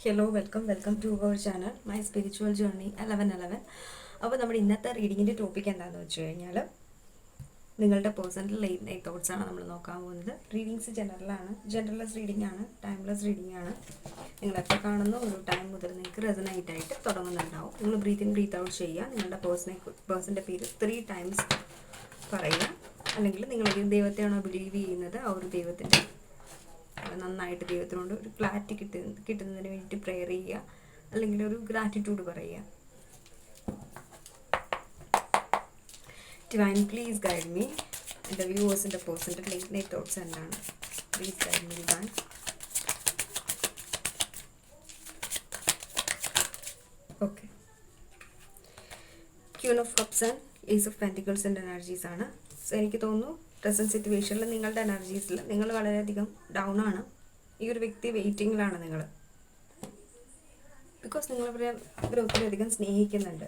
Hello welcome to our channel my spiritual journey 1111. അപ്പോൾ നമ്മുടെ ഇന്നത്തെ റീഡിങ്ങിൻ്റെ ടോപ്പിക് എന്താണെന്ന് വെച്ച് കഴിഞ്ഞാൽ നിങ്ങളുടെ പേഴ്സണൽ ലേറ്റ് നൈറ്റ് തോട്ട്സ് ആണ് നമ്മൾ നോക്കാൻ പോകുന്നത്. റീഡിങ്സ് ജനറലസ് റീഡിംഗ് ആണ്, ടൈംലെസ് റീഡിംഗ് ആണ്. നിങ്ങളെപ്പോൾ കാണുന്ന ഒരു ടൈം മുതൽ നിങ്ങൾക്ക് റെസനേറ്റ് ആയിട്ട് തുടങ്ങുന്നുണ്ടാവും. നിങ്ങൾ ബ്രീത്ത് ഇൻ ബ്രീത്ത് ഔട്ട് ചെയ്യുക. നിങ്ങളുടെ പേഴ്സൻ്റെ പേര് 3 ടൈംസ് പറയുക. അല്ലെങ്കിൽ നിങ്ങൾ ഏത് ദൈവത്തെയാണോ ബിലീവ് ചെയ്യുന്നത് ആ ഒരു ദൈവത്തിൻ്റെ നന്നായിട്ട് ദൈവത്തിനോട് ഒരു ക്ലാരിറ്റി കിട്ടുന്നതിന് വേണ്ടിയിട്ട് പ്രെയർ ചെയ്യുക, അല്ലെങ്കിൽ ഒരു ഗ്രാറ്റിറ്റ്യൂഡ് പറയുക. Divine please guide me. എൻ്റെ വ്യൂവേഴ്സിൻ്റെ പേഴ്സൻ്റെ ലേറ്റ് നൈറ്റ് തോട്ട്സ് എന്താണ്? Please guide me divine. Okay, queen of cups and ace of പെന്റിക്കിൾസിൻ്റെ എനർജീസ് ആണ്. സോ എനിക്ക് തോന്നുന്നു പ്രസൻറ്റ് സിറ്റുവേഷനിൽ നിങ്ങളുടെ എനർജീസിൽ നിങ്ങൾ വളരെയധികം ഡൗൺ ആണ്. ഈ ഒരു വ്യക്തി വെയിറ്റിങ്ങിലാണ് നിങ്ങൾ, ബിക്കോസ് നിങ്ങൾ ഇവരെ ഒത്തിരിയധികം സ്നേഹിക്കുന്നുണ്ട്.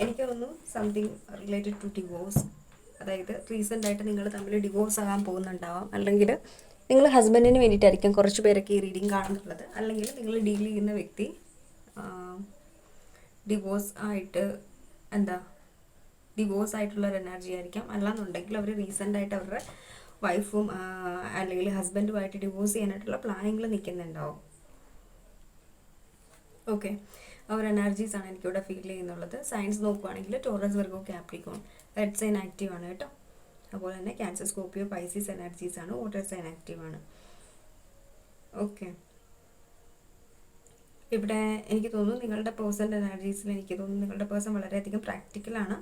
എനിക്ക് തോന്നുന്നു സംതിങ് റിലേറ്റഡ് ടു ഡിവോഴ്സ്, അതായത് റീസെൻ്റായിട്ട് നിങ്ങൾ തമ്മിൽ ഡിവോഴ്സ് ആകാൻ പോകുന്നുണ്ടാവാം. അല്ലെങ്കിൽ നിങ്ങൾ ഹസ്ബൻഡിന് വേണ്ടിയിട്ടായിരിക്കും കുറച്ച് പേരൊക്കെ ഈ റീഡിങ് കാണുന്നുള്ളത്. അല്ലെങ്കിൽ നിങ്ങൾ ഡീൽ ചെയ്യുന്ന വ്യക്തി ഡിവോഴ്സ് ആയിട്ടുള്ളൊരു എനർജി ആയിരിക്കാം. അല്ലാന്നുണ്ടെങ്കിൽ അവർ റീസെൻ്റായിട്ട് അവരുടെ വൈഫും അല്ലെങ്കിൽ ഹസ്ബൻഡുമായിട്ട് ഡിവോഴ്സ് ചെയ്യാനായിട്ടുള്ള പ്ലാനിങ്ങിൽ നിൽക്കുന്നുണ്ടാവും. ഓക്കെ, അവർ എനർജീസാണ് എനിക്കിവിടെ ഫീൽ ചെയ്യുന്നുള്ളത്. സയൻസ് നോക്കുവാണെങ്കിൽ Taurus, Virgo, Capricorn red sign active ആണ് കേട്ടോ. അതുപോലെ തന്നെ ക്യാൻസർ, സ്കോർപ്പിയോ, പൈസീസ് എനർജീസാണ്. വാട്ടർ സൈൻ ആക്റ്റീവ് ആണ്. ഓക്കെ, ഇവിടെ എനിക്ക് തോന്നുന്നു നിങ്ങളുടെ പേഴ്സൻ്റെ എനർജീസിൽ എനിക്ക് തോന്നുന്നു നിങ്ങളുടെ പേഴ്സൺ വളരെയധികം പ്രാക്ടിക്കലാണ്.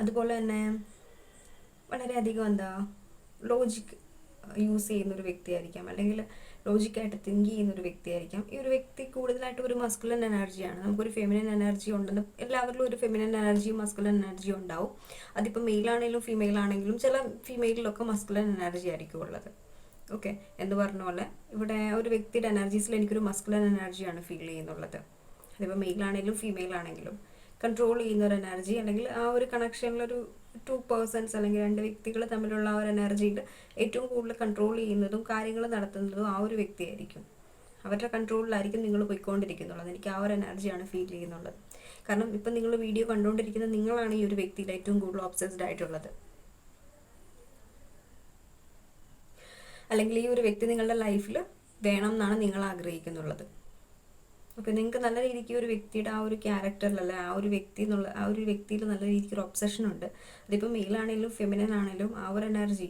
അതുപോലെ തന്നെ വളരെയധികം ലോജിക് യൂസ് ചെയ്യുന്നൊരു വ്യക്തിയായിരിക്കാം, അല്ലെങ്കിൽ ലോജിക്കായിട്ട് തിങ്ക് ചെയ്യുന്നൊരു വ്യക്തിയായിരിക്കാം. ഈ ഒരു വ്യക്തി കൂടുതലായിട്ട് ഒരു മസ്കുലൻ എനർജിയാണ്. നമുക്കൊരു ഫെമിനൻ എനർജി ഉണ്ടെന്ന്, എല്ലാവരിലും ഒരു ഫെമിനൻ എനർജിയും മസ്കുലൻ എനർജിയും ഉണ്ടാവും. അതിപ്പോൾ മെയിലാണെങ്കിലും ഫീമെയിൽ ആണെങ്കിലും ചില ഫീമെയിലിലൊക്കെ മസ്കുലൻ എനർജി ആയിരിക്കും ഉള്ളത്. ഓക്കെ, എന്ന് പറഞ്ഞ പോലെ ഇവിടെ ഒരു വ്യക്തിയുടെ എനർജീസിൽ എനിക്കൊരു മസ്കുലൻ എനർജിയാണ് ഫീൽ ചെയ്യുന്നുള്ളത്. അതിപ്പോൾ മെയിലാണെങ്കിലും ഫീമെയിൽ ആണെങ്കിലും കൺട്രോൾ ചെയ്യുന്ന ഒരു എനർജി, അല്ലെങ്കിൽ ആ ഒരു കണക്ഷനിലൊരു 2 പേഴ്സൺസ് അല്ലെങ്കിൽ 2 വ്യക്തികൾ തമ്മിലുള്ള ആ ഒരു എനർജിയിൽ ഏറ്റവും കൂടുതൽ കൺട്രോൾ ചെയ്യുന്നതും കാര്യങ്ങൾ നടത്തുന്നതും ആ ഒരു വ്യക്തിയായിരിക്കും. അവരുടെ കൺട്രോളിലായിരിക്കും നിങ്ങൾ പോയിക്കൊണ്ടിരിക്കുന്നുള്ളത്. എനിക്ക് ആ ഒരു എനർജിയാണ് ഫീൽ ചെയ്യുന്നുള്ളത്. കാരണം ഇപ്പം നിങ്ങൾ വീഡിയോ കണ്ടുകൊണ്ടിരിക്കുന്ന നിങ്ങളാണ് ഈ ഒരു വ്യക്തിയിൽ ഏറ്റവും കൂടുതൽ ഒബ്സസ്ഡ് ആയിട്ടുള്ളത്. അല്ലെങ്കിൽ ഈ ഒരു വ്യക്തി നിങ്ങളുടെ ലൈഫിൽ വേണം എന്നാണ് നിങ്ങൾ ആഗ്രഹിക്കുന്നുള്ളത്. ഓക്കെ, നിങ്ങൾക്ക് നല്ല രീതിക്ക് ഒരു വ്യക്തിയുടെ ആ ഒരു ക്യാരക്ടറിലല്ല ആ ഒരു വ്യക്തിയിൽ നല്ല രീതിക്ക് ഒരു ഒബ്സഷൻ ഉണ്ട്. അതിപ്പോൾ മെയിലാണെങ്കിലും ഫെമിനൻ ആണെങ്കിലും ആ ഒരു എനർജി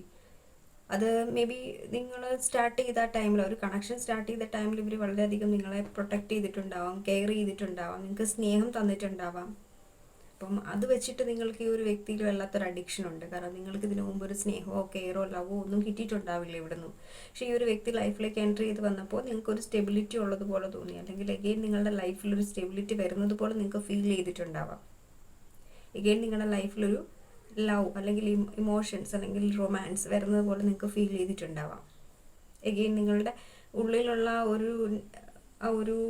അത് മേ ബി നിങ്ങൾ സ്റ്റാർട്ട് ചെയ്ത ടൈമിൽ, ഒരു കണക്ഷൻ സ്റ്റാർട്ട് ചെയ്ത ടൈമിൽ ഇവർ വളരെയധികം നിങ്ങളെ പ്രൊട്ടക്റ്റ് ചെയ്തിട്ടുണ്ടാവാം, കെയർ ചെയ്തിട്ടുണ്ടാവാം, നിങ്ങൾക്ക് സ്നേഹം തന്നിട്ടുണ്ടാവാം. അപ്പം അത് വെച്ചിട്ട് നിങ്ങൾക്ക് ഈ ഒരു വ്യക്തിയിൽ വല്ലാത്തൊരു അഡിക്ഷൻ ഉണ്ട്. കാരണം നിങ്ങൾക്ക് ഇതിനു മുമ്പ് ഒരു സ്നേഹമോ കെയറോ ലവോ ഒന്നും കിട്ടിയിട്ടുണ്ടാവില്ല ഇവിടെ നിന്നും. പക്ഷേ ഈ ഒരു വ്യക്തി ലൈഫിലേക്ക് എൻ്റർ ചെയ്ത് വന്നപ്പോൾ നിങ്ങൾക്ക് ഒരു സ്റ്റെബിലിറ്റി ഉള്ളതുപോലെ തോന്നി, അല്ലെങ്കിൽ എഗെയിൻ നിങ്ങളുടെ ലൈഫിലൊരു സ്റ്റെബിലിറ്റി വരുന്നത് പോലെ നിങ്ങൾക്ക് ഫീൽ ചെയ്തിട്ടുണ്ടാവാം. എഗെയിൻ നിങ്ങളുടെ ലൈഫിലൊരു ലവ് അല്ലെങ്കിൽ ഇമോഷൻസ് അല്ലെങ്കിൽ റൊമാൻസ് വരുന്നത് പോലെ നിങ്ങൾക്ക് ഫീൽ ചെയ്തിട്ടുണ്ടാവാം. എഗെയിൻ നിങ്ങളുടെ ഉള്ളിലുള്ള ആ ഒരു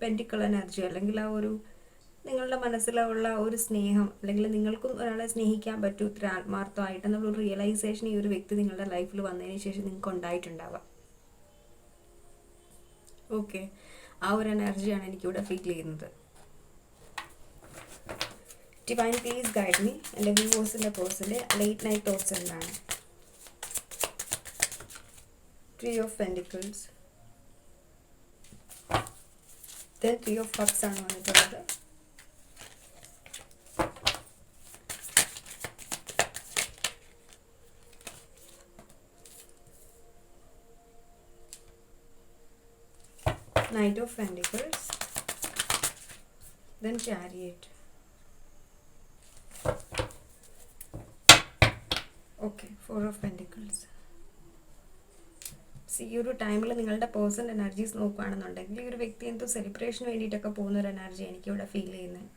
പെൻറ്റിക്കിൾ എനർജി, അല്ലെങ്കിൽ ആ ഒരു നിങ്ങളുടെ മനസ്സിലുള്ള ഒരു സ്നേഹം, അല്ലെങ്കിൽ നിങ്ങൾക്കും ഒരാളെ സ്നേഹിക്കാൻ പറ്റും ഇത്ര ആത്മാർത്ഥമായിട്ട് എന്നുള്ളൊരു റിയലൈസേഷൻ ഈ ഒരു വ്യക്തി നിങ്ങളുടെ ലൈഫിൽ വന്നതിന് ശേഷം നിങ്ങൾക്ക് ഉണ്ടായിട്ടുണ്ടാവാം. ഓക്കെ, ആ ഒരു എനർജിയാണ് എനിക്കിവിടെ ഫീൽ ചെയ്യുന്നത്. Divine please guide me. എൻ്റെ വ്യൂവേഴ്സിൻ്റെ പേഴ്സൻ്റെ ലേറ്റ് നൈറ്റ് തോട്ട്സ് എന്താണ്? 3 of pentacles, then 3 of cups ആണ് വന്നിട്ടുള്ളത്. Knight of Pentacles, then Chariot. Okay, 4 of Pentacles. ഈ ഒരു ടൈമിൽ നിങ്ങളുടെ പേഴ്സൺ എനർജീസ് നോക്കുകയാണെന്നുണ്ടെങ്കിൽ ഈ ഒരു വ്യക്തി എന്തോ സെലിബ്രേഷന് വേണ്ടിയിട്ടൊക്കെ പോകുന്നൊരു എനർജി എനിക്കിവിടെ ഫീൽ ചെയ്യുന്നത്.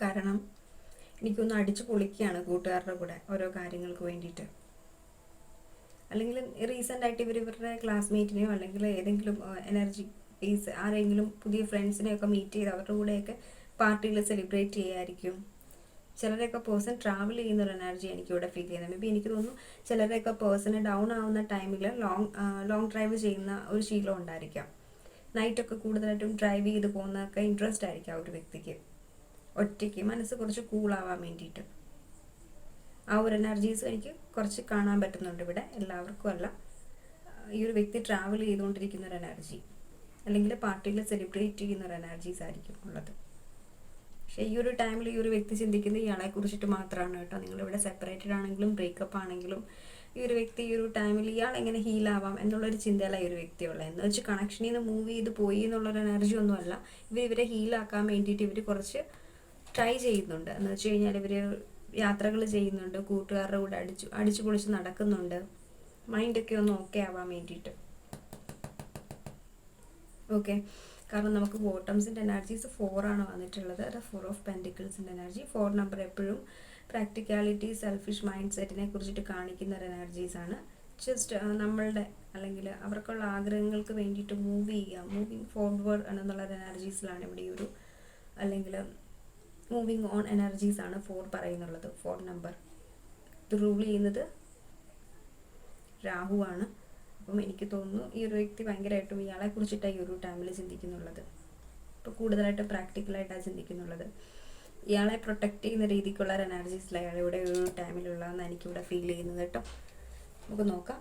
കാരണം എനിക്കൊന്ന് അടിച്ചു പൊളിക്കുകയാണ് കൂട്ടുകാരുടെ കൂടെ ഓരോ കാര്യങ്ങൾക്ക് വേണ്ടിയിട്ട്. അല്ലെങ്കിൽ റീസെൻ്റായിട്ട് ഇവരുടെ ക്ലാസ്മേറ്റിനെയോ അല്ലെങ്കിൽ ഏതെങ്കിലും എനർജി ബേസ് ആരെങ്കിലും പുതിയ ഫ്രണ്ട്സിനെയൊക്കെ മീറ്റ് ചെയ്ത് അവരുടെ കൂടെയൊക്കെ പാർട്ടിയിൽ സെലിബ്രേറ്റ് ചെയ്യായിരിക്കും. ചിലരൊക്കെ പേഴ്സൺ ട്രാവൽ ചെയ്യുന്നൊരു എനർജി എനിക്കിവിടെ ഫീൽ ചെയ്യുന്നത്. മേ ബി എനിക്ക് തോന്നുന്നു ചിലരൊക്കെ പേഴ്സണ് ഡൗൺ ആവുന്ന ടൈമിൽ ലോങ് ഡ്രൈവ് ചെയ്യുന്ന ഒരു ശീലം ഉണ്ടായിരിക്കാം. നൈറ്റൊക്കെ കൂടുതലായിട്ടും ഡ്രൈവ് ചെയ്ത് പോകുന്നതൊക്കെ ഇൻട്രസ്റ്റ് ആയിരിക്കും ആ ഒരു വ്യക്തിക്ക്. ഒറ്റയ്ക്ക് മനസ്സ് കുറച്ച് കൂളാവാൻ വേണ്ടിയിട്ട് ആ ഒരു എനർജീസ് എനിക്ക് കുറച്ച് കാണാൻ പറ്റുന്നുണ്ട് ഇവിടെ. എല്ലാവർക്കും അല്ല. ഈ ഒരു വ്യക്തി ട്രാവൽ ചെയ്തുകൊണ്ടിരിക്കുന്ന ഒരു എനർജി, അല്ലെങ്കിൽ പാർട്ടിയിൽ സെലിബ്രേറ്റ് ചെയ്യുന്ന ഒരു എനർജീസ് ആയിരിക്കും ഉള്ളത്. പക്ഷേ ഈ ഒരു ടൈമിൽ ഈ ഒരു വ്യക്തി ചിന്തിക്കുന്നത് ഇയാളെ കുറിച്ചിട്ട് മാത്രമാണ് കേട്ടോ. നിങ്ങളിവിടെ സെപ്പറേറ്റഡ് ആണെങ്കിലും ബ്രേക്കപ്പ് ആണെങ്കിലും ഈ ഒരു വ്യക്തി ഈ ഒരു ടൈമിൽ ഇയാൾ എങ്ങനെ ഹീലാവാം എന്നുള്ളൊരു ചിന്തയല്ല ഈ ഒരു വ്യക്തിയുള്ളത്. എന്ന് വെച്ച് കണക്ഷനിൽ നിന്ന് മൂവ് ചെയ്ത് പോയി എന്നുള്ളൊരു എനർജി ഒന്നുമല്ല. ഇവരെ ഹീലാക്കാൻ വേണ്ടിയിട്ട് ഇവർ കുറച്ച് ട്രൈ ചെയ്യുന്നുണ്ട്. എന്ന് വെച്ച് കഴിഞ്ഞാൽ ഇവർ യാത്രകൾ ചെയ്യുന്നുണ്ട്, കൂട്ടുകാരുടെ കൂടെ അടിച്ചു പൊളിച്ച് നടക്കുന്നുണ്ട്, മൈൻഡൊക്കെ ഒന്ന് ഓക്കെ ആവാൻ വേണ്ടിയിട്ട്. ഓക്കെ, കാരണം നമുക്ക് ബോട്ടംസിൻ്റെ എനർജീസ് 4 ആണ് വന്നിട്ടുള്ളത്. അത് 4 ഓഫ് പെൻറ്റിക്കിൾസിൻ്റെ എനർജി. 4 നമ്പർ എപ്പോഴും പ്രാക്ടിക്കാലിറ്റി, സെൽഫിഷ് മൈൻഡ് സെറ്റിനെ കുറിച്ചിട്ട് കാണിക്കുന്ന ഒരു എനർജീസാണ്. ജസ്റ്റ് നമ്മളുടെ അല്ലെങ്കിൽ അവർക്കുള്ള ആഗ്രഹങ്ങൾക്ക് വേണ്ടിയിട്ട് മൂവിങ് ഫോർവേഡ് എന്നുള്ള എനർജീസിലാണ് ഇവിടെ ഈ ഒരു, അല്ലെങ്കിൽ മൂവിങ് ഓൺ എനർജീസാണ് 4 പറയുന്നുള്ളത്. 4 നമ്പർ ഇത് റൂൾ ചെയ്യുന്നത് രാഹുവാണ്. അപ്പം എനിക്ക് തോന്നുന്നു ഈ ഒരു വ്യക്തി ഭയങ്കരമായിട്ടും ഇയാളെ കുറിച്ചിട്ടാണ് ഈ ഒരു ടൈമിൽ ചിന്തിക്കുന്നുള്ളത്. ഇപ്പോൾ കൂടുതലായിട്ട് പ്രാക്ടിക്കലായിട്ടാണ് ചിന്തിക്കുന്നുള്ളത്. ഇയാളെ പ്രൊട്ടക്റ്റ് ചെയ്യുന്ന രീതിക്കുള്ള ഒരു എനർജീസിലാണ് അയാൾ ഇവിടെ ഒരു ടൈമിലുള്ളതെന്ന് എനിക്കിവിടെ ഫീൽ ചെയ്യുന്നത് കേട്ടോ. നമുക്ക് നോക്കാം.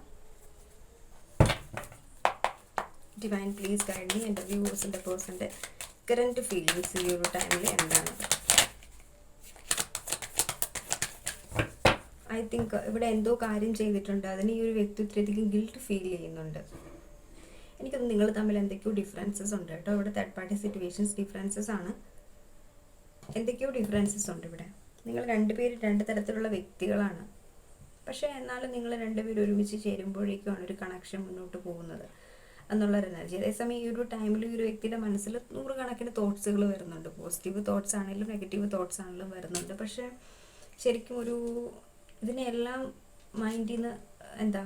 Divine please guide me. എൻ്റെ വ്യൂവേഴ്സിൻ്റെ പേഴ്സൻ്റെ കറൻറ്റ് ഫീലിങ്സ് ഈ ഒരു ടൈമിൽ എന്താണ്? ഐ തിങ്ക് ഇവിടെ എന്തോ കാര്യം ചെയ്തിട്ടുണ്ട്, അതിന് ഈ ഒരു വ്യക്തി ഇത്രയധികം ഗിൽട്ട് ഫീൽ ചെയ്യുന്നുണ്ട്. എനിക്കത് നിങ്ങൾ തമ്മിൽ എന്തൊക്കെയോ ഡിഫറൻസസ് ഉണ്ട് കേട്ടോ. ഇവിടെ തേർഡ് പാർട്ടി സിറ്റുവേഷൻസ് ഡിഫറൻസസ് ആണ്. എന്തൊക്കെയോ ഡിഫറൻസസ് ഉണ്ട് ഇവിടെ. നിങ്ങൾ രണ്ടുപേരും 2 തരത്തിലുള്ള വ്യക്തികളാണ്. പക്ഷേ എന്നാലും നിങ്ങൾ രണ്ടുപേരും ഒരുമിച്ച് ചേരുമ്പോഴേക്കുമാണ് ഒരു കണക്ഷൻ മുന്നോട്ട് പോകുന്നത് എന്നുള്ളൊരു എനർജി. അതേസമയം ഈ ഒരു ടൈമിൽ ഈ ഒരു വ്യക്തിയുടെ മനസ്സിൽ 100 കണക്കിന് തോട്ട്സുകൾ വരുന്നുണ്ട്. പോസിറ്റീവ് തോട്ട്സ് ആണെങ്കിലും നെഗറ്റീവ് തോട്ട്സ് ആണെങ്കിലും വരുന്നുണ്ട്. പക്ഷേ ശരിക്കും ഒരു ഇതിനെല്ലാം മൈൻഡിൽ നിന്ന്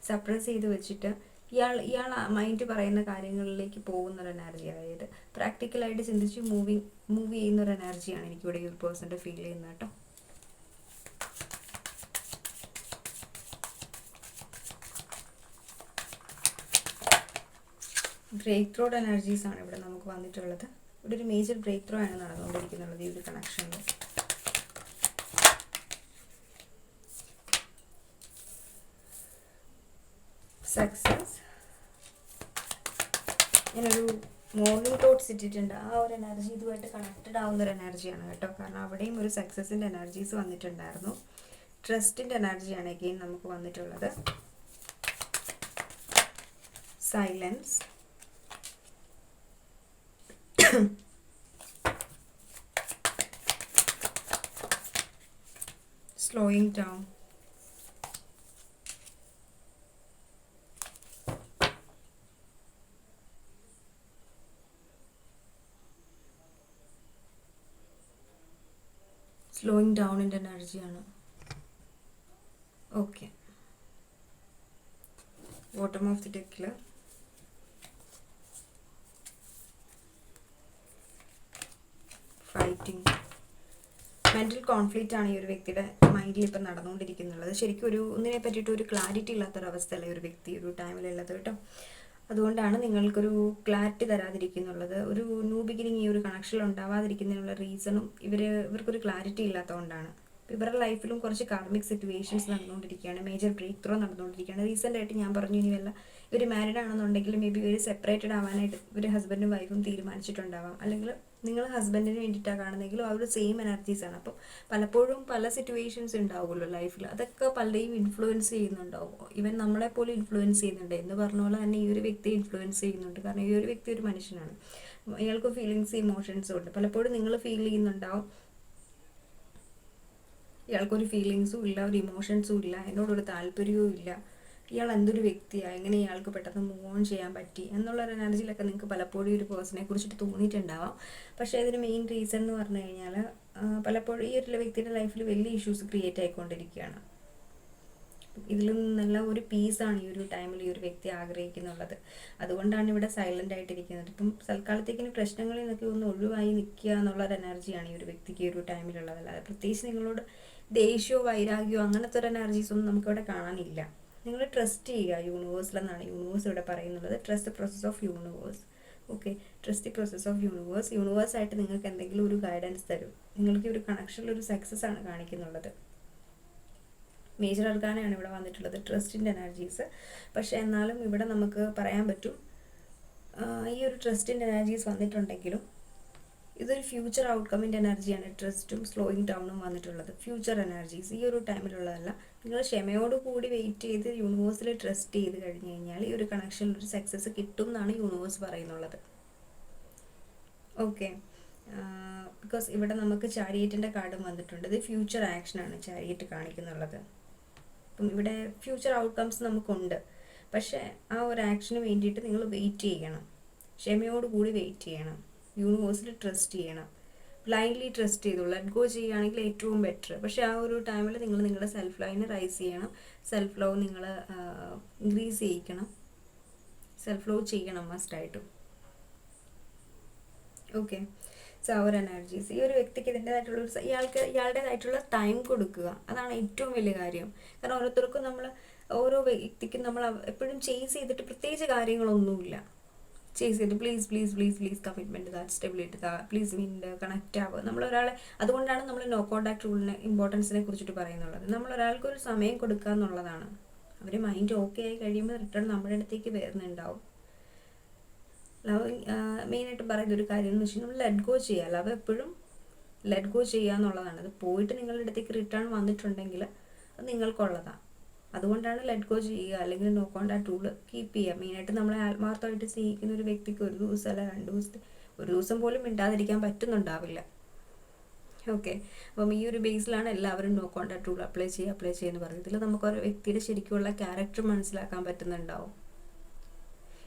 സപ്രസ് ചെയ്ത് വെച്ചിട്ട് ഇയാൾ മൈൻഡ് പറയുന്ന കാര്യങ്ങളിലേക്ക് പോകുന്നൊരു എനർജി, അതായത് പ്രാക്ടിക്കലായിട്ട് ചിന്തിച്ച് മൂവ് ചെയ്യുന്നൊരു എനർജിയാണ് എനിക്കിവിടെ ഈ ഒരു പേഴ്സൻ്റെ ഫീൽ ചെയ്യുന്നത് കേട്ടോ. ബ്രേക്ക് ത്രൂ എനർജീസാണ് ഇവിടെ നമുക്ക് വന്നിട്ടുള്ളത്. ഇവിടെ ഒരു മേജർ ബ്രേക്ക് ത്രൂ ആണ് നടന്നുകൊണ്ടിരിക്കുന്നുള്ളത് ഈ ഒരു കണക്ഷനിൽ. സക്സസ്. ഞാനൊരു മോർണിംഗ് തോട്ട്സ് ഇട്ടിട്ടുണ്ട്. ആ ഒരു എനർജി ഇതുമായിട്ട് കണക്റ്റഡ് ആവുന്ന ഒരു എനർജിയാണ് കേട്ടോ. കാരണം അവിടെയും ഒരു സക്സസിൻ്റെ എനർജീസ് വന്നിട്ടുണ്ടായിരുന്നു. ട്രസ്റ്റിൻ്റെ എനർജിയാണ് അഗെയിൻ നമുക്ക് വന്നിട്ടുള്ളത്. സൈലൻസ്. slowing down. സ്ലോയിങ് ഡൗണിൻ്റെ എനർജിയാണ്. ഓക്കെ, ബോട്ടം ഓഫ് ദി ഡെക്കിൽ ഫൈറ്റിംഗ്. മെൻ്റൽ കോൺഫ്ലിക്റ്റ് ആണ് ഈ ഒരു വ്യക്തിയുടെ മൈൻഡിൽ ഇപ്പം നടന്നുകൊണ്ടിരിക്കുന്നുള്ളത്. ശരിക്കും ഒന്നിനെ പറ്റിയിട്ട് ഒരു ക്ലാരിറ്റി ഇല്ലാത്തൊരവസ്ഥയല്ല ഈ ഒരു വ്യക്തി ഒരു ടൈമിലുള്ളത് കേട്ടോ. അതുകൊണ്ടാണ് നിങ്ങൾക്കൊരു ക്ലാരിറ്റി തരാതിരിക്കുന്നുള്ളത്. ഒരു ന്യൂ ബിഗിനിങ് ഈ ഒരു കണക്ഷനിൽ ഉണ്ടാവാതിരിക്കുന്നതിനുള്ള റീസണും ഇവർക്കൊരു ക്ലാരിറ്റി ഇല്ലാത്തതുകൊണ്ടാണ്. ഇവരുടെ ലൈഫിലും കുറച്ച് കാർമിക് സിറ്റുവേഷൻസ് നടന്നുകൊണ്ടിരിക്കുകയാണ്. മേജർ ബ്രേക്ക് ത്രൂ നടന്നുകൊണ്ടിരിക്കുകയാണ്. റീസെൻ്റായിട്ട് ഞാൻ പറഞ്ഞു, ഇനിയല്ല ഇവർ മാരീഡ് ആണെന്നുണ്ടെങ്കിൽ മേ ബി ഇവർ സെപ്പറേറ്റഡ് ആവാനായിട്ട് ഇവർ ഹസ്ബൻഡും വൈഫും തീരുമാനിച്ചിട്ടുണ്ടാവാം. അല്ലെങ്കിൽ നിങ്ങൾ ഹസ്ബൻഡിന് വേണ്ടിയിട്ടാണ് കാണുന്നതെങ്കിലും ആ ഒരു സെയിം എനർജീസാണ്. അപ്പം പലപ്പോഴും പല സിറ്റുവേഷൻസ് ഉണ്ടാവുമല്ലോ ലൈഫിൽ, അതൊക്കെ പലരെയും ഇൻഫ്ലുവൻസ് ചെയ്യുന്നുണ്ടാവും. ഇവൻ നമ്മളെപ്പോലെ ഇൻഫ്ലുവൻസ് ചെയ്യുന്നുണ്ട് എന്ന് പറഞ്ഞ പോലെ തന്നെ ഈ ഒരു വ്യക്തി ഇൻഫ്ലുവൻസ് ചെയ്യുന്നുണ്ട്. കാരണം ഈ ഒരു വ്യക്തി ഒരു മനുഷ്യനാണ്, ഇയാൾക്ക് ഫീലിങ്സ് ഇമോഷൻസും ഉണ്ട്. പലപ്പോഴും നിങ്ങൾ ഫീൽ ചെയ്യുന്നുണ്ടാവും ഇയാൾക്കൊരു ഫീലിങ്സും ഇല്ല, ഒരു ഇമോഷൻസും ഇല്ല, എന്നോടൊരു താല്പര്യവും ഇല്ല, ഇയാൾ എന്തൊരു വ്യക്തിയാണ്, എങ്ങനെ ഇയാൾക്ക് പെട്ടെന്ന് മൂവ് ഓൺ ചെയ്യാൻ പറ്റി എന്നുള്ളൊരു എനർജിയിലൊക്കെ നിങ്ങൾക്ക് പലപ്പോഴും ഒരു പേഴ്സണെ കുറിച്ചിട്ട് തോന്നിയിട്ടുണ്ടാവാം. പക്ഷേ ഇതിന് മെയിൻ റീസൺ എന്ന് പറഞ്ഞു കഴിഞ്ഞാൽ പലപ്പോഴും ഈ ഒരു വ്യക്തിയുടെ ലൈഫിൽ വലിയ ഇഷ്യൂസ് ക്രിയേറ്റ് ആയിക്കൊണ്ടിരിക്കുകയാണ്. ഇതിൽ നിന്നുള്ള ഒരു പീസാണ് ഈ ഒരു ടൈമിൽ ഈ ഒരു വ്യക്തി ആഗ്രഹിക്കുന്നുള്ളത്. അതുകൊണ്ടാണ് ഇവിടെ സൈലൻ്റ് ആയിട്ടിരിക്കുന്നത്. ഇപ്പം തൽക്കാലത്തേക്കിന് പ്രശ്നങ്ങളിൽ നിന്നൊക്കെ ഒന്ന് ഒഴിവായി നിൽക്കുക എന്നുള്ളൊരു എനർജിയാണ് ഈ ഒരു വ്യക്തിക്ക് ഈ ഒരു ടൈമിലുള്ളത്. അല്ലാതെ പ്രത്യേകിച്ച് നിങ്ങളോട് ദേഷ്യമോ വൈരാഗ്യമോ അങ്ങനത്തെ ഒരു എനർജീസ് ഒന്നും നമുക്കിവിടെ കാണാനില്ല. നിങ്ങൾ ട്രസ്റ്റ് ചെയ്യുക യൂണിവേഴ്സിലെന്നാണ് യൂണിവേഴ്സ് ഇവിടെ പറയുന്നത്. Trust the process of universe. Okay, trust the process of universe. യൂണിവേഴ്സായിട്ട് നിങ്ങൾക്ക് എന്തെങ്കിലും ഒരു ഗൈഡൻസ് തരും. നിങ്ങൾക്ക് ഒരു കണക്ഷനിലൊരു സക്സസ് ആണ് കാണിക്കുന്നുള്ളത്. മേജർ അർക്കാനയാണ് ഇവിടെ വന്നിട്ടുള്ളത്, ട്രസ്റ്റിൻ്റെ എനർജീസ്. പക്ഷേ എന്നാലും ഇവിടെ നമുക്ക് പറയാൻ പറ്റും, ഈ ഒരു ട്രസ്റ്റിൻ്റെ എനർജീസ് വന്നിട്ടുണ്ടെങ്കിലും ഇതൊരു ഫ്യൂച്ചർ ഔട്ട്കമ്മിൻ്റെ എനർജിയാണ്. ട്രസ്റ്റും സ്ലോയിങ് ഡൗണും വന്നിട്ടുള്ളത് ഫ്യൂച്ചർ എനർജീസ്, ഈ ഒരു ടൈമിലുള്ളതല്ല. നിങ്ങൾ ക്ഷമയോടുകൂടി വെയിറ്റ് ചെയ്ത് യൂണിവേഴ്സിൽ ട്രസ്റ്റ് ചെയ്ത് കഴിഞ്ഞ് കഴിഞ്ഞാൽ ഈ ഒരു കണക്ഷനിൽ ഒരു സക്സസ് കിട്ടും എന്നാണ് യൂണിവേഴ്സ് പറയുന്നുള്ളത്. ഓക്കെ, ബിക്കോസ് ഇവിടെ നമുക്ക് ചാരിയറ്റിൻ്റെ കാർഡും വന്നിട്ടുണ്ട്. ഇത് ഫ്യൂച്ചർ ആക്ഷനാണ് ചാരിയറ്റ് കാണിക്കുന്നുള്ളത്. അപ്പം ഇവിടെ ഫ്യൂച്ചർ ഔട്ട്കംസ് നമുക്കുണ്ട്. പക്ഷേ ആ ഒരു ആക്ഷന് വേണ്ടിയിട്ട് നിങ്ങൾ വെയിറ്റ് ചെയ്യണം, ക്ഷമയോടുകൂടി വെയിറ്റ് ചെയ്യണം, യൂണിവേഴ്സിൽ ട്രസ്റ്റ് ചെയ്യണം. ബ്ലൈൻഡ്ലി ട്രസ്റ്റ് ചെയ്തോളൂ. ലെറ്റ് ഗോ ചെയ്യുകയാണെങ്കിൽ ഏറ്റവും ബെറ്റർ. പക്ഷേ ആ ഒരു ടൈമിൽ നിങ്ങൾ നിങ്ങളുടെ സെൽഫ് ലൈനെ റൈസ് ചെയ്യണം, സെൽഫ് ലവ് നിങ്ങൾ ഇൻക്രീസ് ചെയ്യിക്കണം, സെൽഫ് ലവ് ചെയ്യണം മസ്റ്റായിട്ടും. ഓക്കെ, സോ അവർ എനർജീസ്, ഈ ഒരു വ്യക്തിക്ക് ഇതിൻ്റെതായിട്ടുള്ള ഇയാളുടേതായിട്ടുള്ള ടൈം കൊടുക്കുക, അതാണ് ഏറ്റവും വലിയ കാര്യം. കാരണം ഓരോരുത്തർക്കും ഓരോ വ്യക്തിക്കും നമ്മൾ എപ്പോഴും ചേസ് ചെയ്തിട്ട് പ്രത്യേകിച്ച് കാര്യങ്ങളൊന്നുമില്ല. ചേസ് ചെയ്ത് please please please please commitment stability please connect ആവുക. നമ്മളൊരാളെ, അതുകൊണ്ടാണ് നമ്മൾ നോ കോണ്ടാക്ട് റൂളിനെ ഇമ്പോർട്ടൻസിനെ കുറിച്ചിട്ട് പറയുന്നുള്ളത്. നമ്മളൊരാൾക്ക് ഒരു സമയം കൊടുക്കുക എന്നുള്ളതാണ്. അവർ മൈൻഡ് ഓക്കെ ആയി കഴിയുമ്പോൾ റിട്ടേൺ നമ്മുടെ അടുത്തേക്ക് വരുന്നുണ്ടാവും. ലവ് മെയിനായിട്ട് പറയുന്ന ഒരു കാര്യം എന്ന് വെച്ചാൽ നമ്മൾ ലെറ്റ് ഗോ ചെയ്യുക. ലവ് എപ്പോഴും ലെറ്റ് ഗോ ചെയ്യുക എന്നുള്ളതാണ്. അത് പോയിട്ട് നിങ്ങളുടെ അടുത്തേക്ക് റിട്ടേൺ വന്നിട്ടുണ്ടെങ്കിൽ അത് നിങ്ങൾക്കുള്ളതാണ്. അതുകൊണ്ടാണ് ലെറ്റ് ഗോ ചെയ്യുക, അല്ലെങ്കിൽ നോ കോണ്ടാക്ട് റൂൾ കീപ്പ് ചെയ്യുക. മെയിനായിട്ട് നമ്മളെ ആത്മാർത്ഥമായിട്ട് സ്നേഹിക്കുന്ന ഒരു വ്യക്തിക്ക് ഒരു ദിവസം അല്ല 2 ദിവസത്തെ, ഒരു ദിവസം പോലും മിണ്ടാതിരിക്കാൻ പറ്റുന്നുണ്ടാവില്ല. ഓക്കെ, അപ്പം ഈ ഒരു ബേസിലാണ് എല്ലാവരും നോ കോണ്ടാക്ട് റൂൾ അപ്ലൈ ചെയ്യുമെന്ന് പറയുന്നത്. ഇതിൽ നമുക്ക് ഒരു വ്യക്തിയുടെ ശരിക്കുള്ള ക്യാരക്ടർ മനസ്സിലാക്കാൻ പറ്റുന്നുണ്ടാവും.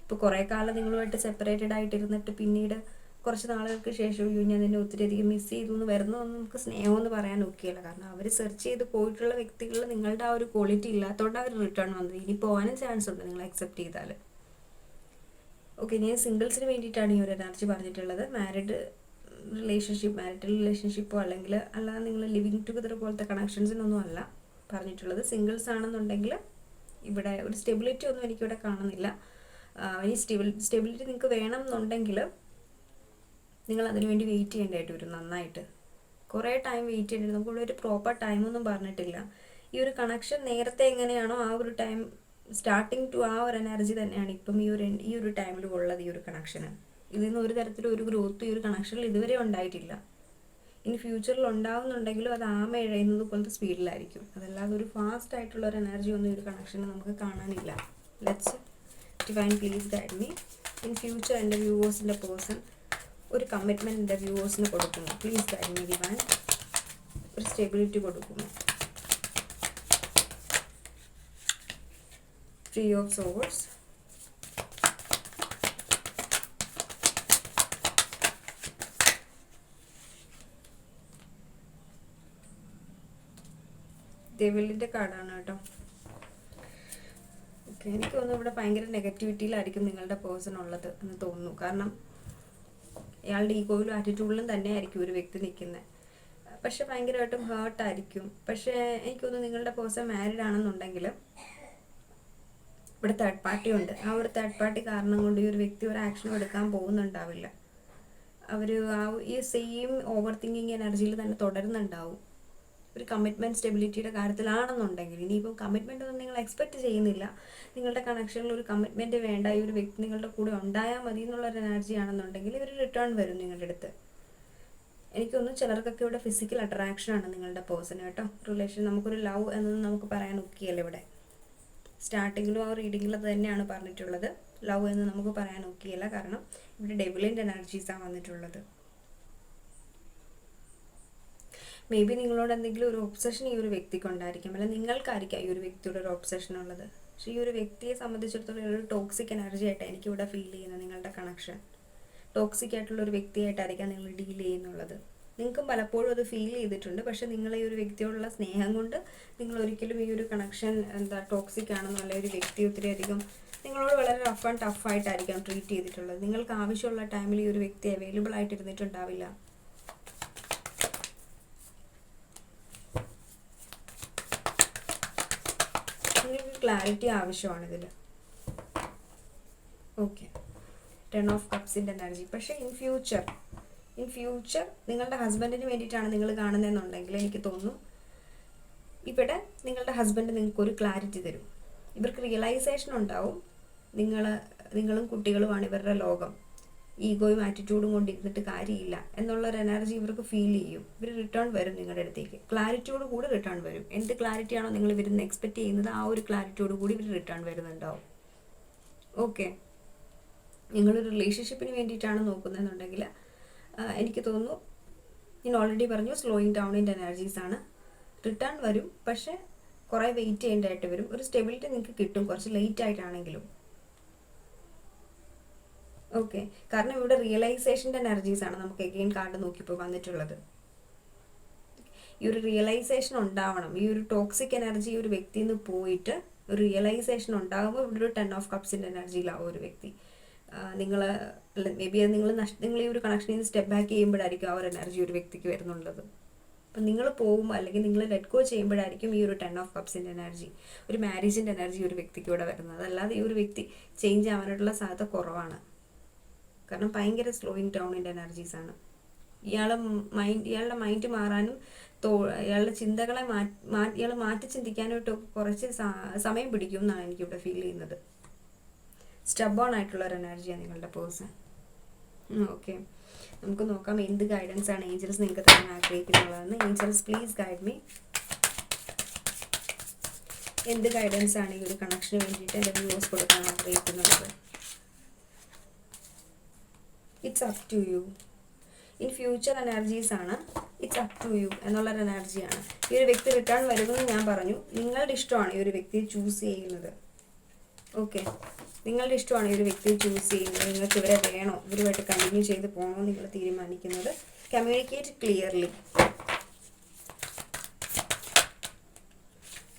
ഇപ്പോൾ കുറേ കാലം നിങ്ങളുമായിട്ട് സെപ്പറേറ്റഡ് ആയിട്ടിരുന്നിട്ട് പിന്നീട് കുറച്ച് നാളുകൾക്ക് ശേഷം ഞാൻ നിന്നെ ഒത്തിരി അധികം മിസ് ചെയ്തു എന്ന് വരുന്നതൊന്നും നമുക്ക് സ്നേഹമെന്ന് പറയാൻ ഒക്കെയല്ല. കാരണം അവർ സെർച്ച് ചെയ്ത് പോയിട്ടുള്ള വ്യക്തികൾ നിങ്ങളുടെ ആ ഒരു ക്വാളിറ്റി ഇല്ലാത്തതുകൊണ്ട് അവർ റിട്ടേൺ വന്നത്. ഇനി പോകാനും ചാൻസ് ഉണ്ട് നിങ്ങൾ അക്സെപ്റ്റ് ചെയ്താൽ. ഓക്കെ, ഞാൻ സിംഗിൾസിന് വേണ്ടിയിട്ടാണ് ഈ ഒരു എനർജി പറഞ്ഞിട്ടുള്ളത്. മാരിറ്റൽ റിലേഷൻഷിപ്പോ അല്ലെങ്കിൽ അല്ലാതെ നിങ്ങൾ ലിവിങ് ടുഗദർ പോലത്തെ കണക്ഷൻസിനൊന്നും അല്ല പറഞ്ഞിട്ടുള്ളത്. സിംഗിൾസ് ആണെന്നുണ്ടെങ്കിൽ ഇവിടെ ഒരു സ്റ്റെബിലിറ്റി ഒന്നും എനിക്കിവിടെ കാണുന്നില്ല. ഈ സ്റ്റെബിലിറ്റി നിങ്ങൾക്ക് വേണം എന്നുണ്ടെങ്കിൽ നിങ്ങൾ അതിനു വേണ്ടി വെയിറ്റ് ചെയ്യേണ്ടതായിട്ട് വരും. നന്നായിട്ട് കുറേ ടൈം വെയിറ്റ് ചെയ്യേണ്ടി. നമുക്കിവിടെ ഒരു പ്രോപ്പർ ടൈമൊന്നും പറഞ്ഞിട്ടില്ല. ഈ ഒരു കണക്ഷൻ നേരത്തെ എങ്ങനെയാണോ ആ ഒരു ടൈം സ്റ്റാർട്ടിങ് ടു ആ ഒരു എനർജി തന്നെയാണ് ഇപ്പം ഈ ഒരു ടൈമിൽ ഉള്ളത്. ഈ ഒരു കണക്ഷന് ഇതിൽ നിന്ന് ഒരു തരത്തിലും ഒരു ഗ്രോത്ത് ഈ ഒരു കണക്ഷനിൽ ഇതുവരെ ഉണ്ടായിട്ടില്ല. ഇനി ഫ്യൂച്ചറിൽ ഉണ്ടാവുന്നുണ്ടെങ്കിലും അത് ആമ എഴയുന്നത് പോലത്തെ സ്പീഡിലായിരിക്കും. അതല്ലാതെ ഒരു ഫാസ്റ്റ് ആയിട്ടുള്ള ഒരു എനർജി ഒന്നും ഈ ഒരു കണക്ഷന് നമുക്ക് കാണാനില്ല. Let's divine please guide me. In future എൻ്റെ വ്യൂവേഴ്സിൻ്റെ പേഴ്സൺ ഒരു കമ്മിറ്റ്മെൻറ്റ് എൻ്റെ വ്യൂവേഴ്സിന് കൊടുക്കുന്നു. Please guide me divine. ഒരു സ്റ്റെബിലിറ്റി കൊടുക്കുന്നു. Three of Swords. ഡെവിളിൻ്റെ കാർഡാണ് കേട്ടോ. ഓക്കെ, എനിക്ക് തോന്നുന്നു ഇവിടെ ഭയങ്കര നെഗറ്റിവിറ്റിയിലായിരിക്കും നിങ്ങളുടെ പേഴ്സൺ ഉള്ളത് എന്ന് തോന്നുന്നു. കാരണം ഇയാളുടെ ഈഗോയിലും ആറ്റിറ്റ്യൂഡിലും തന്നെ ആയിരിക്കും ഒരു വ്യക്തി നിൽക്കുന്നത്. പക്ഷെ ഭയങ്കരമായിട്ടും ഹേർട്ടായിരിക്കും. പക്ഷേ എനിക്ക് തോന്നുന്നു നിങ്ങളുടെ പേഴ്സൺ മാരീഡ് ആണെന്നുണ്ടെങ്കിൽ ഇവിടെ തേർഡ് പാർട്ടി ഉണ്ട്. ആ ഒരു തേർഡ് പാർട്ടി കാരണം കൊണ്ട് ഈ ഒരു വ്യക്തി ഒരു ആക്ഷനും എടുക്കാൻ പോകുന്നുണ്ടാവില്ല. അവർ ഈ സെയിം ഓവർ തിങ്കിങ് എനർജിയിൽ തന്നെ തുടരുന്നുണ്ടാവും. ഒരു കമ്മിറ്റ്മെൻറ്റ് സ്റ്റെബിലിറ്റിയുടെ കാര്യത്തിലാണെന്നുണ്ടെങ്കിൽ, ഇനിയിപ്പം കമ്മിറ്റ്മെൻ്റ് ഒന്നും നിങ്ങൾ എക്സ്പെക്റ്റ് ചെയ്യുന്നില്ല, നിങ്ങളുടെ കണക്ഷനിൽ ഒരു കമ്മിറ്റ്മെൻറ്റ് വേണ്ട, ഈ ഒരു വ്യക്തി നിങ്ങളുടെ കൂടെ ഉണ്ടായാൽ മതി എന്നുള്ളൊരു എനർജി ആണെന്നുണ്ടെങ്കിൽ ഇവർ റിട്ടേൺ വരും നിങ്ങളുടെ അടുത്ത്. എനിക്കൊന്നും ചിലർക്കൊക്കെ ഇവിടെ ഫിസിക്കൽ അട്രാക്ഷനാണ് നിങ്ങളുടെ പേഴ്സൺ കേട്ടോ. റിലേഷൻ നമുക്കൊരു ലവ് എന്നൊന്നും നമുക്ക് പറയാൻ ഒക്കെയല്ല. ഇവിടെ സ്റ്റാർട്ടിങ്ങിലും ആ റീഡിങ്ങിലും അത് തന്നെയാണ് പറഞ്ഞിട്ടുള്ളത്. ലവ് എന്ന് നമുക്ക് പറയാൻ ഒക്കെയല്ല. കാരണം ഇവിടെ ഡെവിളിൻ്റെ എനർജീസാണ് വന്നിട്ടുള്ളത്. മേ ബി നിങ്ങളോട് എന്തെങ്കിലും ഒരു ഒബ്സഷൻ ഈ ഒരു വ്യക്തിക്ക് ഉണ്ടായിരിക്കും, അല്ല നിങ്ങൾക്കായിരിക്കാം ഈ ഒരു വ്യക്തിയുടെ ഒരു ഒബ്സഷൻ ഉള്ളത്. പക്ഷേ ഈ ഒരു വ്യക്തിയെ സംബന്ധിച്ചിടത്തോളം ഒരു ടോക്സിക് എനർജി ആയിട്ടാണ് എനിക്കിവിടെ ഫീൽ ചെയ്യുന്നത്. നിങ്ങളുടെ കണക്ഷൻ ടോക്സിക് ആയിട്ടുള്ള ഒരു വ്യക്തിയായിട്ടായിരിക്കാം നിങ്ങൾ ഡീൽ ചെയ്യുന്നുള്ളത്. നിങ്ങൾക്കും പലപ്പോഴും അത് ഫീൽ ചെയ്തിട്ടുണ്ട്. പക്ഷേ നിങ്ങൾ ഈ ഒരു വ്യക്തിയോടുള്ള സ്നേഹം കൊണ്ട് നിങ്ങൾ ഒരിക്കലും ഈ ഒരു കണക്ഷൻ ടോക്സിക് ആണെന്നോ അല്ലെ ഒരു വ്യക്തി ഒത്തിരി അധികം നിങ്ങളോട് വളരെ റഫ് ആൻഡ് ടഫായിട്ടായിരിക്കാം ട്രീറ്റ് ചെയ്തിട്ടുള്ളത്. നിങ്ങൾക്ക് ആവശ്യമുള്ള ടൈമിൽ ഈ ഒരു വ്യക്തി അവൈലബിൾ ആയിട്ടിരുന്നിട്ടുണ്ടാവില്ല. നിങ്ങൾക്ക് ക്ലാരിറ്റി ആവശ്യമാണ് ഇതിൽ. ഓക്കെ, 10 ഓഫ് കപ്സിൻ്റെ എനർജി. പക്ഷേ ഇൻ ഫ്യൂച്ചർ നിങ്ങളുടെ ഹസ്ബൻഡിന് വേണ്ടിയിട്ടാണ് നിങ്ങൾ കാണുന്നതെന്നുണ്ടെങ്കിൽ എനിക്ക് തോന്നുന്നു ഇവിടെ നിങ്ങളുടെ ഹസ്ബൻഡ് നിങ്ങൾക്കൊരു ക്ലാരിറ്റി തരും. ഇവർക്ക് റിയലൈസേഷൻ ഉണ്ടാവും നിങ്ങളും കുട്ടികളുമാണ് ഇവരുടെ ലോകം, ഈഗോയും ആറ്റിറ്റ്യൂഡും കൊണ്ട് ഇരുന്നിട്ട് കാര്യമില്ല എന്നുള്ളൊരു എനർജി ഇവർക്ക് ഫീൽ ചെയ്യും. ഇവർ റിട്ടേൺ വരും നിങ്ങളുടെ അടുത്തേക്ക്, ക്ലാരിറ്റിയോട് കൂടി റിട്ടേൺ വരും. എന്ത് ക്ലാരിറ്റിയാണോ നിങ്ങൾ ഇവരിന്ന് എക്സ്പെക്റ്റ് ചെയ്യുന്നത് ആ ഒരു ക്ലാരിറ്റിയോട് കൂടി ഇവർ റിട്ടേൺ വരുന്നുണ്ടാവും. ഓക്കെ, നിങ്ങളൊരു റിലേഷൻഷിപ്പിന് വേണ്ടിയിട്ടാണ് നോക്കുന്നതെന്നുണ്ടെങ്കിൽ എനിക്ക് തോന്നുന്നു ഞാൻ ഓൾറെഡി പറഞ്ഞു സ്ലോയിങ് ഡൗണിൻ്റെ എനർജീസാണ്. റിട്ടേൺ വരും, പക്ഷേ കുറേ വെയിറ്റ് ചെയ്യേണ്ടതായിട്ട് വരും. ഒരു സ്റ്റെബിലിറ്റി നിങ്ങൾക്ക് കിട്ടും കുറച്ച് ലേറ്റ് ആയിട്ടാണെങ്കിലും. ഓക്കെ, കാരണം ഇവിടെ റിയലൈസേഷൻ്റെ എനർജീസാണ് നമുക്ക് എഗെയിൻ കാർഡ് നോക്കിയപ്പോൾ വന്നിട്ടുള്ളത്. ഈ ഒരു റിയലൈസേഷൻ ഉണ്ടാവണം. ഈ ഒരു ടോക്സിക് എനർജി ഒരു വ്യക്തിയിൽ നിന്ന് പോയിട്ട് ഒരു റിയലൈസേഷൻ ഉണ്ടാകുമ്പോൾ ഇവിടെ ഒരു 10 ഓഫ് കപ്സിൻ്റെ എനർജിയിലാവും ഒരു വ്യക്തി. നിങ്ങൾ മേ ബി അത് നിങ്ങൾ ഈ ഒരു കണക്ഷനിൽ നിന്ന് സ്റ്റെപ്പ് ബാക്ക് ചെയ്യുമ്പോഴായിരിക്കും ആ ഒരു എനർജി ഒരു വ്യക്തിക്ക് വരുന്നുള്ളത്. അപ്പം നിങ്ങൾ പോകുമ്പോൾ അല്ലെങ്കിൽ നിങ്ങൾ ലെറ്റ് ഗോ ചെയ്യുമ്പോഴായിരിക്കും ഈ ഒരു 10 ഓഫ് കപ്സിൻ്റെ എനർജി, ഒരു മാരേജിൻ്റെ എനർജി ഒരു വ്യക്തിക്ക് ഇവിടെ വരുന്നത്. അല്ലാതെ ഈ ഒരു വ്യക്തി ചേഞ്ച് ആവാനായിട്ടുള്ള സാധ്യത കുറവാണ്. കാരണം ഭയങ്കര സ്ലോയിങ് ഡൗണിൻ്റെ എനർജീസാണ്. ഇയാളുടെ മൈൻഡ് മാറാനും ഇയാളുടെ ചിന്തകളെ ഇയാൾ മാറ്റി ചിന്തിക്കാനായിട്ട് കുറച്ച് സമയം പിടിക്കും എന്നാണ് എനിക്കിവിടെ ഫീൽ ചെയ്യുന്നത്. സ്റ്റബോൺ ആയിട്ടുള്ള ഒരു എനർജിയാണ് നിങ്ങളുടെ പേഴ്സൺ. ഓക്കെ, നമുക്ക് നോക്കാം എന്ത് ഗൈഡൻസ് ആണ് ഏഞ്ചൽസ് നിങ്ങൾക്ക് തരാൻ ആഗ്രഹിക്കുന്നുള്ളതെന്ന്. Angels please guide me. എന്ത് ഗൈഡൻസ് ആണ് ഈ ഒരു കണക്ഷന് വേണ്ടിയിട്ട് എൻ്റെ വ്യൂസ് കൊടുക്കാൻ ആഗ്രഹിക്കുന്നുള്ളത്? It's up to you. In future energies ആണ്. ഇറ്റ്സ് അപ് ടു യു എന്നുള്ളൊരു എനർജിയാണ്. ഈ ഒരു വ്യക്തി റിട്ടേൺ വരുമെന്ന് ഞാൻ പറഞ്ഞു. നിങ്ങളുടെ ഇഷ്ടമാണ് ഈ ഒരു വ്യക്തിയെ ചൂസ് ചെയ്യുന്നത്. ഓക്കെ, നിങ്ങളുടെ ഇഷ്ടമാണ് ഈ ഒരു വ്യക്തിയെ ചൂസ് ചെയ്യുന്നത്. നിങ്ങൾക്ക് ഇവരെ വേണോ, ഇവരുമായിട്ട് കണ്ടിന്യൂ ചെയ്ത് പോകണോ നിങ്ങൾ തീരുമാനിക്കുന്നത്. Communicate clearly.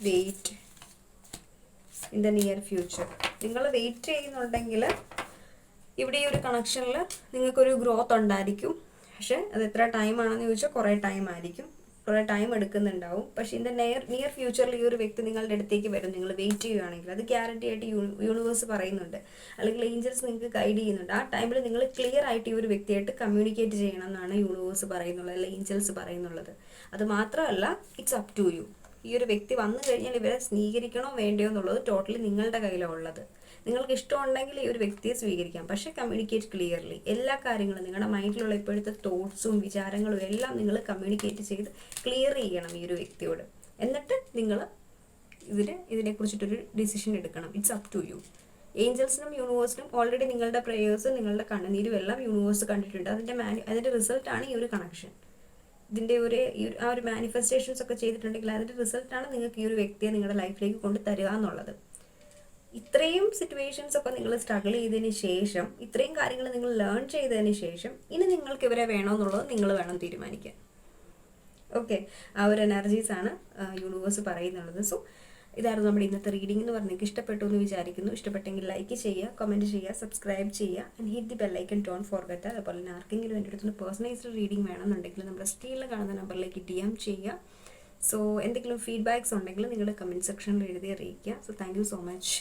Wait in the near future. നിങ്ങൾ വെയിറ്റ് ചെയ്യുന്നുണ്ടെങ്കിൽ ഇവിടെ ഈ ഒരു കണക്ഷനിൽ നിങ്ങൾക്കൊരു ഗ്രോത്ത് ഉണ്ടായിരിക്കും. പക്ഷേ അത് എത്ര ടൈമാണെന്ന് ചോദിച്ചാൽ കുറേ ടൈം ആയിരിക്കും, കുറേ ടൈം എടുക്കുന്നുണ്ടാവും. പക്ഷേ ഇതിൻ്റെ നിയർ ഫ്യൂച്ചറിൽ ഈ ഒരു വ്യക്തി നിങ്ങളുടെ അടുത്തേക്ക് വരും. നിങ്ങൾ വെയിറ്റ് ചെയ്യുകയാണെങ്കിൽ അത് ഗ്യാരണ്ടി ആയിട്ട് യൂണിവേഴ്സ് പറയുന്നുണ്ട്, അല്ലെങ്കിൽ ഏഞ്ചൽസ് നിങ്ങൾക്ക് ഗൈഡ് ചെയ്യുന്നുണ്ട്. ആ ടൈമിൽ നിങ്ങൾ ക്ലിയർ ആയിട്ട് ഈ ഒരു വ്യക്തിയായിട്ട് കമ്മ്യൂണിക്കേറ്റ് ചെയ്യണം എന്നാണ് യൂണിവേഴ്സ് പറയുന്നുള്ളത്, അല്ലെങ്കിൽ ഏഞ്ചൽസ് പറയുന്നുള്ളത്. അത് മാത്രമല്ല ഇറ്റ്സ് അപ് ടു യു. ഈ ഒരു വ്യക്തി വന്നു കഴിഞ്ഞാൽ ഇവരെ സ്വീകരിക്കണോ വേണ്ടയോ എന്നുള്ളത് ടോട്ടലി നിങ്ങളുടെ കയ്യിലാണ് ഉള്ളത്. നിങ്ങൾക്ക് ഇഷ്ടമുണ്ടെങ്കിൽ ഈ ഒരു വ്യക്തിയെ സ്വീകരിക്കാം. പക്ഷേ കമ്മ്യൂണിക്കേറ്റ് ക്ലിയർലി. എല്ലാ കാര്യങ്ങളും നിങ്ങളുടെ മൈൻഡിലുള്ള ഇപ്പോഴത്തെ തോട്ട്സും വിചാരങ്ങളും എല്ലാം നിങ്ങൾ കമ്മ്യൂണിക്കേറ്റ് ചെയ്ത് ക്ലിയർ ചെയ്യണം ഈ ഒരു വ്യക്തിയോട്. എന്നിട്ട് നിങ്ങൾ ഇതിനെക്കുറിച്ചിട്ടൊരു ഡിസിഷൻ എടുക്കണം. It's up to you. ഏഞ്ചൽസിനും യൂണിവേഴ്സിനും ഓൾറെഡി നിങ്ങളുടെ പ്രേയേഴ്സും നിങ്ങളുടെ കണ്ണുനീരും എല്ലാം യൂണിവേഴ്സ് കണ്ടിട്ടുണ്ട്. അതിൻ്റെ റിസൾട്ടാണ് ഈ ഒരു കണക്ഷൻ. ഇതിൻ്റെ ആ ഒരു മാനിഫെസ്റ്റേഷൻസ് ഒക്കെ ചെയ്തിട്ടുണ്ടെങ്കിൽ അതിൻ്റെ റിസൾട്ടാണ് നിങ്ങൾക്ക് ഈ ഒരു വ്യക്തിയെ നിങ്ങളുടെ ലൈഫിലേക്ക് കൊണ്ട് തരിക എന്നുള്ളത്. ഇത്രയും സിറ്റുവേഷൻസ് ഒക്കെ നിങ്ങൾ സ്ട്രഗിൾ ചെയ്തതിന് ശേഷം, ഇത്രയും കാര്യങ്ങൾ നിങ്ങൾ ലേൺ ചെയ്തതിന് ശേഷം ഇനി നിങ്ങൾക്ക് ഇവരെ വേണമെന്നുള്ളത് നിങ്ങൾ വേണം തീരുമാനിക്കാൻ. ഓക്കെ, ആ ഒരു എനർജീസാണ് യൂണിവേഴ്സ് പറയുന്നുള്ളത്. സോ ഇതായിരുന്നു നമ്മുടെ ഇന്നത്തെ റീഡിംഗ് എന്ന് പറഞ്ഞ് നിങ്ങൾക്ക് ഇഷ്ടപ്പെട്ടു എന്ന് വിചാരിക്കുന്നു. ഇഷ്ടപ്പെട്ടെങ്കിൽ ലൈക്ക് ചെയ്യുക, കമൻറ്റ് ചെയ്യുക, സബ്സ്ക്രൈബ് ചെയ്യുക, and hit the bell icon don't forget. അതുപോലെ തന്നെ ആർക്കെങ്കിലും എൻ്റെ അടുത്ത് പേഴ്സണലൈസ്ഡ് റീഡിംഗ് വേണമെന്നുണ്ടെങ്കിൽ നമ്മുടെ സ്ക്രീനിൽ കാണുന്ന നമ്പറിലേക്ക് DM ചെയ്യുക. സോ എന്തെങ്കിലും ഫീഡ്ബാക്സ് ഉണ്ടെങ്കിൽ നിങ്ങളുടെ കമൻറ്റ് സെക്ഷനിൽ എഴുതി അറിയിക്കുക. So thank you so much.